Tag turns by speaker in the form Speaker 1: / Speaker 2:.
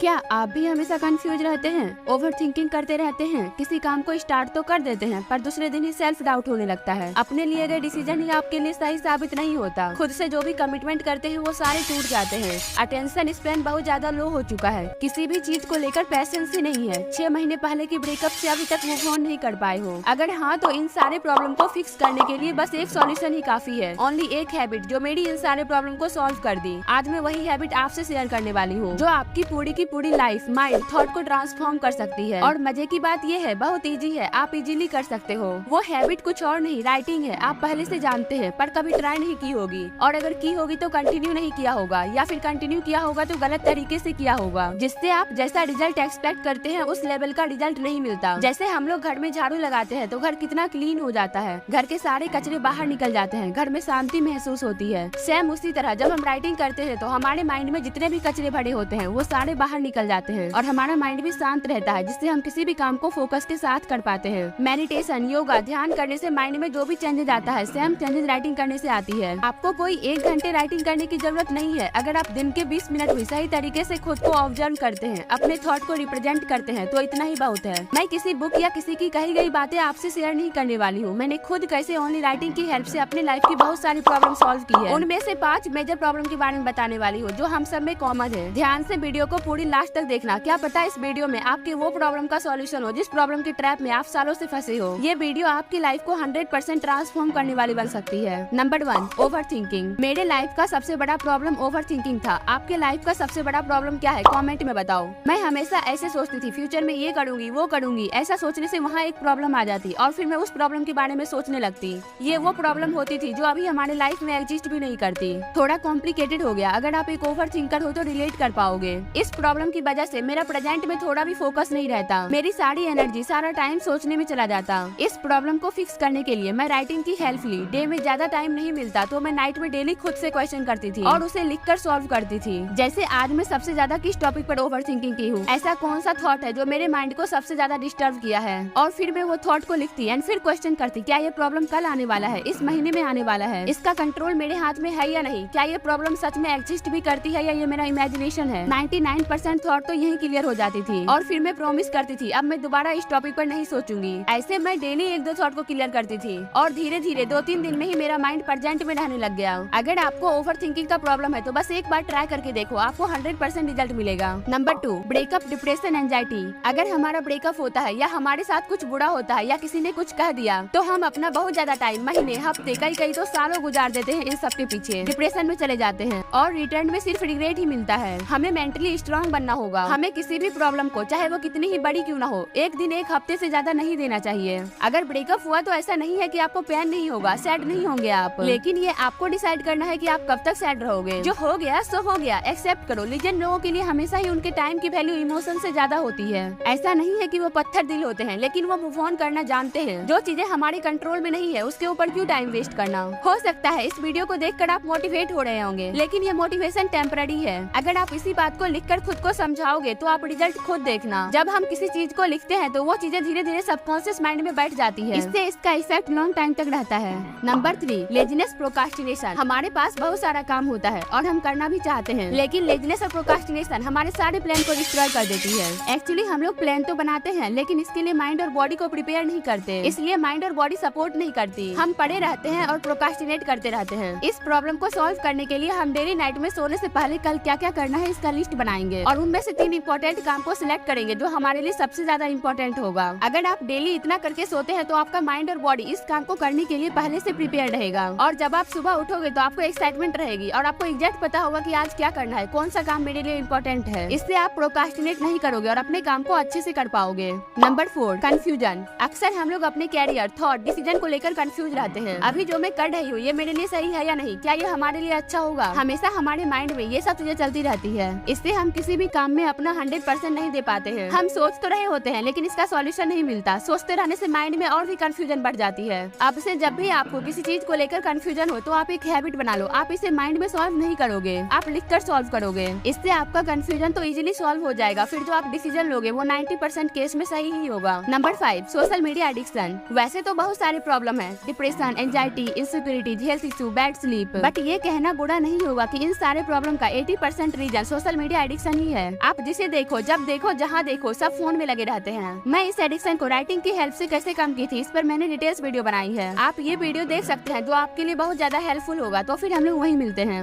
Speaker 1: क्या आप भी हमेशा कंफ्यूज रहते हैं, ओवर थिंकिंग करते रहते हैं? किसी काम को स्टार्ट तो कर देते हैं पर दूसरे दिन ही सेल्फ डाउट होने लगता है। अपने लिए गए डिसीजन ही आपके लिए सही साबित नहीं होता। खुद से जो भी कमिटमेंट करते हैं वो सारे टूट जाते हैं। अटेंशन स्पैन बहुत ज्यादा लो हो चुका है। किसी भी चीज को लेकर पैशेंस ही नहीं है। 6 महीने पहले की ब्रेकअप से अभी तक मूव ऑन नहीं कर पाए हो? अगर हाँ तो इन सारे प्रॉब्लम को फिक्स करने के लिए बस एक सॉल्यूशन ही काफी है। ओनली एक हैबिट जो मेरी इन सारे प्रॉब्लम को सॉल्व कर दी। आज मैं वही हैबिट आपसे शेयर करने वाली हूँ जो आपकी पूरी लाइफ, माइंड, थॉट को ट्रांसफॉर्म कर सकती है। और मजे की बात ये है, बहुत इजी है, आप इजीली कर सकते हो। वो हैबिट कुछ और नहीं, राइटिंग है। आप पहले से जानते हैं पर कभी ट्राई नहीं की होगी, और अगर की होगी तो कंटिन्यू नहीं किया होगा, या फिर कंटिन्यू किया होगा तो गलत तरीके से किया होगा, जिससे आप जैसा रिजल्ट एक्सपेक्ट करते हैं उस लेवल का रिजल्ट नहीं मिलता। जैसे हम लोग घर में झाड़ू लगाते हैं तो घर कितना क्लीन हो जाता है, घर के सारे कचरे बाहर निकल जाते हैं, घर में शांति महसूस होती है। सेम उसी तरह जब हम राइटिंग करते हैं तो हमारे माइंड में जितने भी कचरे भरे होते हैं वो सारे बाहर निकल जाते हैं और हमारा माइंड भी शांत रहता है, जिससे हम किसी भी काम को फोकस के साथ कर पाते हैं। मेडिटेशन, योगा, ध्यान करने से माइंड में जो भी चेंजेस आता है सेम चेंजेस राइटिंग करने से आती है। आपको कोई 1 घंटे राइटिंग करने की जरूरत नहीं है। अगर आप दिन के 20 मिनट भी सही तरीके से खुद को ऑब्जर्व करते हैं, अपने थॉट को रिप्रेजेंट करते हैं तो इतना ही बहुत है। मैं किसी बुक या किसी की कही गई बातें आपसे शेयर नहीं करने वाली हूँ। मैंने खुद कैसे ओनली राइटिंग की हेल्प से अपने लाइफ की बहुत सारी प्रॉब्लम सॉल्व की है। उनमें से 5 मेजर प्रॉब्लम के बारे में बताने वाली हूँ जो हम सब में कॉमन है। ध्यान से वीडियो को पूरी लास्ट तक देखना। क्या पता इस वीडियो में आपके वो प्रॉब्लम का सॉल्यूशन हो जिस प्रॉब्लम की ट्रैप में आप सालों से फंसे हो। ये वीडियो आपकी लाइफ को 100% ट्रांसफॉर्म करने वाली बन सकती है। Number 1, over thinking. मेरे लाइफ का सबसे बड़ा प्रॉब्लम ओवर थिंकिंग था। आपके लाइफ का सबसे बड़ा प्रॉब्लम क्या है, कमेंट में बताओ। मैं हमेशा ऐसे सोचती थी, फ्यूचर में ये करूंगी वो करूंगी। ऐसा सोचने से वहाँ एक प्रॉब्लम आ जाती और फिर मैं उस प्रॉब्लम के बारे में सोचने लगती। ये वो प्रॉब्लम होती थी जो अभी हमारे लाइफ में एग्जिस्ट भी नहीं करती। थोड़ा कॉम्प्लिकेटेड हो गया। अगर आप एक ओवर थिंकर हो तो रिलेट कर पाओगे। इस प्रॉब्लम की वजह से मेरा प्रेजेंट में थोड़ा भी फोकस नहीं रहता। मेरी सारी एनर्जी, सारा टाइम सोचने में चला जाता। इस प्रॉब्लम को फिक्स करने के लिए मैं राइटिंग की हेल्प ली। डे में ज्यादा टाइम नहीं मिलता तो मैं नाइट में डेली खुद से क्वेश्चन करती थी और उसे लिखकर सॉल्व करती थी। जैसे आज मैं सबसे ज्यादा किस टॉपिक पर ओवर थिंकिंग की हूँ, ऐसा कौन सा थॉट है जो मेरे माइंड को सबसे ज्यादा डिस्टर्ब किया है, और फिर मैं वो थॉट को लिखती एंड फिर क्वेश्चन करती, क्या ये प्रॉब्लम कल आने वाला है, इस महीने में आने वाला है, इसका कंट्रोल मेरे हाथ में है या नहीं, क्या ये प्रॉब्लम सच में एग्जिस्ट भी करती है या ये मेरा इमेजिनेशन है। 99% थॉट तो यही क्लियर हो जाती थी और फिर मैं प्रॉमिस करती थी अब मैं दोबारा इस टॉपिक पर नहीं सोचूंगी। ऐसे मैं डेली 1-2 थॉट को क्लियर करती थी और धीरे धीरे 2-3 दिन में ही मेरा माइंड प्रेजेंट में रहने लग गया। अगर आपको ओवर थिंकिंग का प्रॉब्लम है तो बस एक बार ट्राई करके देखो, आपको 100% रिजल्ट मिलेगा। Number 2, breakup, depression, anxiety. अगर हमारा ब्रेकअप होता है या हमारे साथ कुछ बुरा होता है या किसी ने कुछ कह दिया तो हम अपना बहुत ज्यादा टाइम, महीने, हफ्ते, कई तो सालों गुजार देते हैं इन सब के पीछे। डिप्रेशन में चले जाते हैं और रिटर्न में सिर्फ रिग्रेट ही मिलता है। हमें मेंटली स्ट्रांग बनना होगा। हमें किसी भी प्रॉब्लम को, चाहे वो कितनी ही बड़ी क्यों ना हो, 1 दिन 1 हफ्ते से ज्यादा नहीं देना चाहिए। अगर ब्रेकअप हुआ तो ऐसा नहीं है कि आपको पेन नहीं होगा, सैड नहीं होंगे आप, लेकिन ये आपको डिसाइड करना है कि आप कब तक सैड रहोगे। जो हो गया सो हो गया, एक्सेप्ट करो। लीजेंड लोगों के लिए हमेशा ही उनके टाइम की वैल्यू इमोशन से ज्यादा होती है। ऐसा नहीं है कि वो पत्थर दिल होते हैं, लेकिन वो मूव ऑन करना जानते हैं। जो चीजें हमारे कंट्रोल में नहीं है उसके ऊपर क्यों टाइम वेस्ट करना। हो सकता है इस वीडियो को देखकर आप मोटिवेट हो रहे होंगे, लेकिन ये मोटिवेशन टेम्पररी है। अगर आप इसी बात को लिखकर खुद को समझाओगे तो आप रिजल्ट खुद देखना। जब हम किसी चीज को लिखते हैं तो वो चीजें धीरे धीरे सबकॉन्शियस माइंड में बैठ जाती है। इससे इसका इफेक्ट लॉन्ग टाइम तक रहता है। Number 3, laziness, procrastination. हमारे पास बहुत सारा काम होता है और हम करना भी चाहते हैं, लेकिन लेजीनेस और प्रोक्रास्टिनेशन हमारे सारे प्लान को डिस्ट्रॉय कर देती है। एक्चुअली हम लोग प्लान तो बनाते हैं लेकिन इसके लिए माइंड और बॉडी को प्रिपेयर नहीं करते, इसलिए माइंड और बॉडी सपोर्ट नहीं करती। हम पड़े रहते हैं और प्रोक्रास्टिनेट करते रहते हैं। इस प्रॉब्लम को सॉल्व करने के लिए हम डेली नाइट में सोने से पहले कल क्या क्या करना है इसका लिस्ट बनाएंगे और उनमें से 3 इंपॉर्टेंट काम को सिलेक्ट करेंगे जो हमारे लिए सबसे ज्यादा इंपॉर्टेंट होगा। अगर आप डेली इतना करके सोते हैं तो आपका माइंड और बॉडी इस काम को करने के लिए पहले से प्रिपेयर रहेगा, और जब आप सुबह उठोगे तो आपको एक्साइटमेंट रहेगी और आपको एग्जैक्ट पता होगा कि आज क्या करना है, कौन सा काम मेरे लिए इम्पोर्टेंट है। इससे आप प्रोक्रास्टिनेट नहीं करोगे और अपने काम को अच्छे से कर पाओगे। Number 4, confusion. अक्सर हम लोग अपने कैरियर, थॉट, डिसीजन को लेकर कंफ्यूज रहते हैं। अभी जो मैं कर रही हूँ ये मेरे लिए सही है या नहीं, क्या ये हमारे लिए अच्छा होगा। हमेशा हमारे माइंड में ये सब चीजें चलती रहती है। इससे हम किसी भी काम में अपना 100% नहीं दे पाते हैं। हम सोच तो रहे होते हैं लेकिन इसका सॉल्यूशन नहीं मिलता। सोचते रहने से माइंड में और भी कंफ्यूजन बढ़ जाती है। अब से जब भी आपको किसी चीज को लेकर कंफ्यूजन हो तो आप एक हैबिट बना लो। आप इसे माइंड में सॉल्व नहीं करोगे, आप लिखकर सॉल्व करोगे। इससे आपका कंफ्यूजन तो इजीली सॉल्व हो जाएगा। फिर जो आप डिसीजन लोगे वो 90% केस में सही ही होगा। Number 5, social media addiction. वैसे तो बहुत सारे प्रॉब्लम है, depression, anxiety, insecurity, health issue, bad sleep, but ये कहना बुरा नहीं होगा कि इन सारे प्रॉब्लम का 80% रीजन सोशल मीडिया एडिक्शन ही है। आप जिसे देखो, जब देखो, जहाँ देखो, सब फोन में लगे रहते हैं। मैं इस एडिक्शन को राइटिंग की हेल्प से कैसे कम की थी, इस पर मैंने डिटेल्स वीडियो बनाई है। आप ये वीडियो देख सकते हैं जो आपके लिए बहुत ज्यादा हेल्पफुल होगा। तो फिर हम लोग वहीं मिलते हैं।